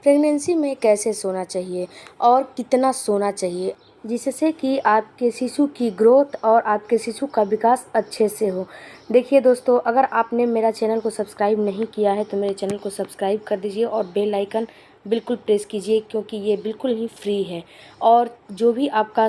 Pregnancy में कैसे सोना चाहिए और कितना सोना चाहिए जिससे कि आपके शिशु की ग्रोथ और आपके शिशु का विकास अच्छे से हो। देखिए दोस्तों, अगर आपने मेरा चैनल को सब्सक्राइब नहीं किया है तो मेरे चैनल को सब्सक्राइब कर दीजिए और बेल आइकन बिल्कुल प्रेस कीजिए, क्योंकि ये बिल्कुल ही फ्री है। और जो भी आपका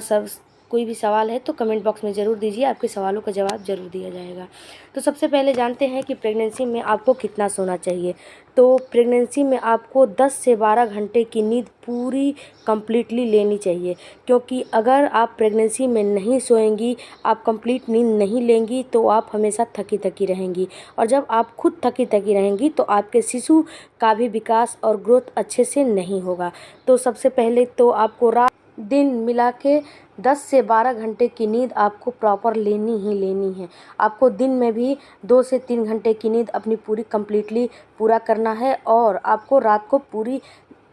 कोई भी सवाल है तो कमेंट बॉक्स में ज़रूर दीजिए, आपके सवालों का जवाब ज़रूर दिया जाएगा। तो सबसे पहले जानते हैं कि प्रेगनेंसी में आपको कितना सोना चाहिए। तो प्रेगनेंसी में आपको 10 से 12 घंटे की नींद पूरी कंप्लीटली लेनी चाहिए, क्योंकि अगर आप प्रेगनेंसी में नहीं सोएंगी, आप कंप्लीट नींद नहीं लेंगी तो आप हमेशा थकी थकी रहेंगी, और जब आप खुद थकी थकी रहेंगी तो आपके शिशु का भी विकास और ग्रोथ अच्छे से नहीं होगा। तो सबसे पहले तो आपको रात दिन मिला के 10 से 12 घंटे की नींद आपको प्रॉपर लेनी ही लेनी है। आपको दिन में भी 2 से 3 घंटे की नींद अपनी पूरी कंप्लीटली पूरा करना है, और आपको रात को पूरी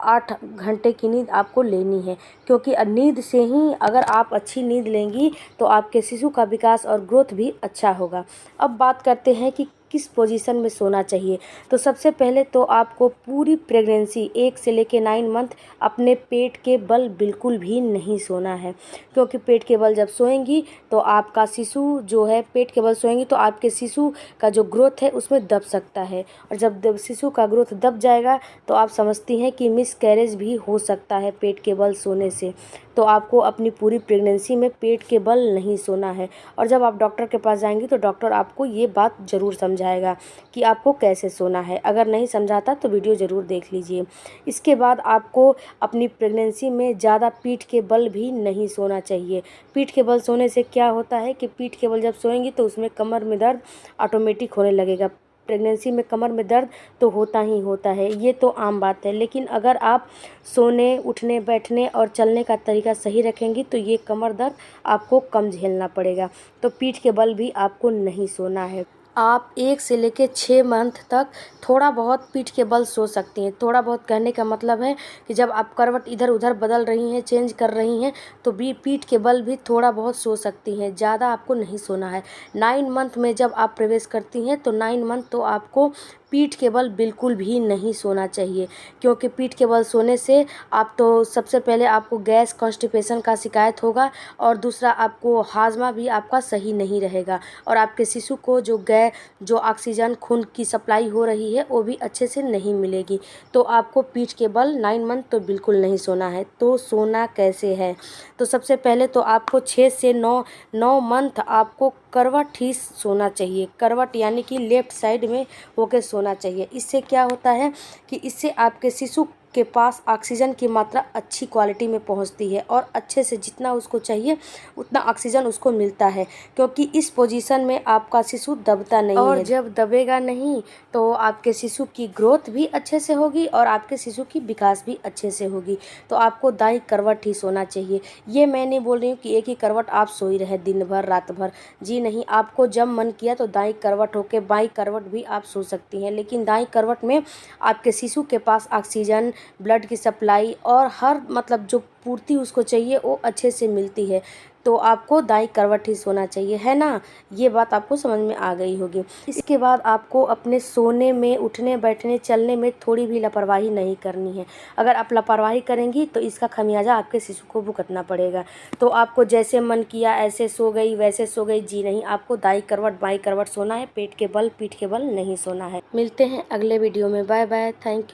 8 घंटे की नींद आपको लेनी है, क्योंकि नींद से ही अगर आप अच्छी नींद लेंगी तो आपके शिशु का विकास और ग्रोथ भी अच्छा होगा। अब बात करते हैं कि किस पोजीशन में सोना चाहिए। तो सबसे पहले तो आपको पूरी प्रेगनेंसी 1 से लेके 9 मंथ अपने पेट के बल बिल्कुल भी नहीं सोना है, क्योंकि पेट के बल जब सोएंगी तो आपका शिशु जो है, पेट के बल सोएंगी तो आपके शिशु का जो ग्रोथ है उसमें दब सकता है, और जब शिशु का ग्रोथ दब जाएगा तो आप समझती हैं कि मिसकैरेज भी हो सकता है पेट के बल सोने से। तो आपको अपनी पूरी प्रेगनेंसी में पेट के बल नहीं सोना है, और जब आप डॉक्टर के पास जाएंगी तो डॉक्टर आपको ये बात ज़रूर समझाएगा कि आपको कैसे सोना है। अगर नहीं समझाता तो वीडियो ज़रूर देख लीजिए। इसके बाद आपको अपनी प्रेगनेंसी में ज़्यादा पीठ के बल भी नहीं सोना चाहिए। पीठ के बल सोने से क्या होता है कि पीठ के बल जब सोएंगी तो उसमें कमर में दर्द ऑटोमेटिक होने लगेगा। प्रेगनेंसी में कमर में दर्द तो होता ही होता है, ये तो आम बात है, लेकिन अगर आप सोने, उठने, बैठने और चलने का तरीका सही रखेंगी तो ये कमर दर्द आपको कम झेलना पड़ेगा। तो पीठ के बल भी आपको नहीं सोना है। आप 1 से लेके 6 मंथ तक थोड़ा बहुत पीठ के बल सो सकती हैं। थोड़ा बहुत कहने का मतलब है कि जब आप करवट इधर उधर बदल रही हैं, चेंज कर रही हैं, तो भी पीठ के बल भी थोड़ा बहुत सो सकती हैं, ज़्यादा आपको नहीं सोना है। 9 मंथ में जब आप प्रवेश करती हैं तो 9 मंथ तो आपको पीठ के बल बिल्कुल भी नहीं सोना चाहिए, क्योंकि पीठ के बल सोने से आप तो सबसे पहले आपको गैस कॉन्स्टिपेशन का शिकायत होगा, और दूसरा आपको हाजमा भी आपका सही नहीं रहेगा, और आपके शिशु को जो ऑक्सीजन खून की सप्लाई हो रही है वो भी अच्छे से नहीं मिलेगी। तो आपको पीठ के बल 9 मंथ तो बिल्कुल नहीं सोना है। तो सोना कैसे है? तो सबसे पहले तो आपको 6 से 9 मंथ आपको करवट ही सोना चाहिए। करवट यानी कि लेफ़्ट साइड में होकर सोना चाहिए। इससे क्या होता है कि इससे आपके शिशु के पास ऑक्सीजन की मात्रा अच्छी क्वालिटी में पहुंचती है, और अच्छे से जितना उसको चाहिए उतना ऑक्सीजन उसको मिलता है, क्योंकि इस पोजीशन में आपका शिशु दबता नहीं है। और जब दबेगा नहीं तो आपके शिशु की ग्रोथ भी अच्छे से होगी और आपके शिशु की विकास भी अच्छे से होगी। तो आपको दाईं करवट ही सोना चाहिए। ये मैं नहीं बोल रही हूँ कि एक ही करवट आप सोई रहे दिन भर रात भर, जी नहीं। आपको जब मन किया तो दाईं करवट होके बाईं करवट भी आप सो सकती हैं, लेकिन दाईं करवट में आपके शिशु के पास ऑक्सीजन, ब्लड की सप्लाई और हर मतलब जो पूर्ति उसको चाहिए वो अच्छे से मिलती है। तो आपको दाईं करवट ही सोना चाहिए, है ना? ये बात आपको समझ में आ गई होगी। इसके बाद आपको अपने सोने में, उठने, बैठने, चलने में थोड़ी भी लापरवाही नहीं करनी है। अगर आप लापरवाही करेंगी तो इसका खमियाजा आपके शिशु को भुगतना पड़ेगा। तो आपको जैसे मन किया ऐसे सो गई, वैसे सो गई, जी नहीं। आपको दाईं करवट, बाईं करवट सोना है। पेट के बल, पीठ के बल नहीं सोना है। मिलते हैं अगले वीडियो में। Bye bye, thank you.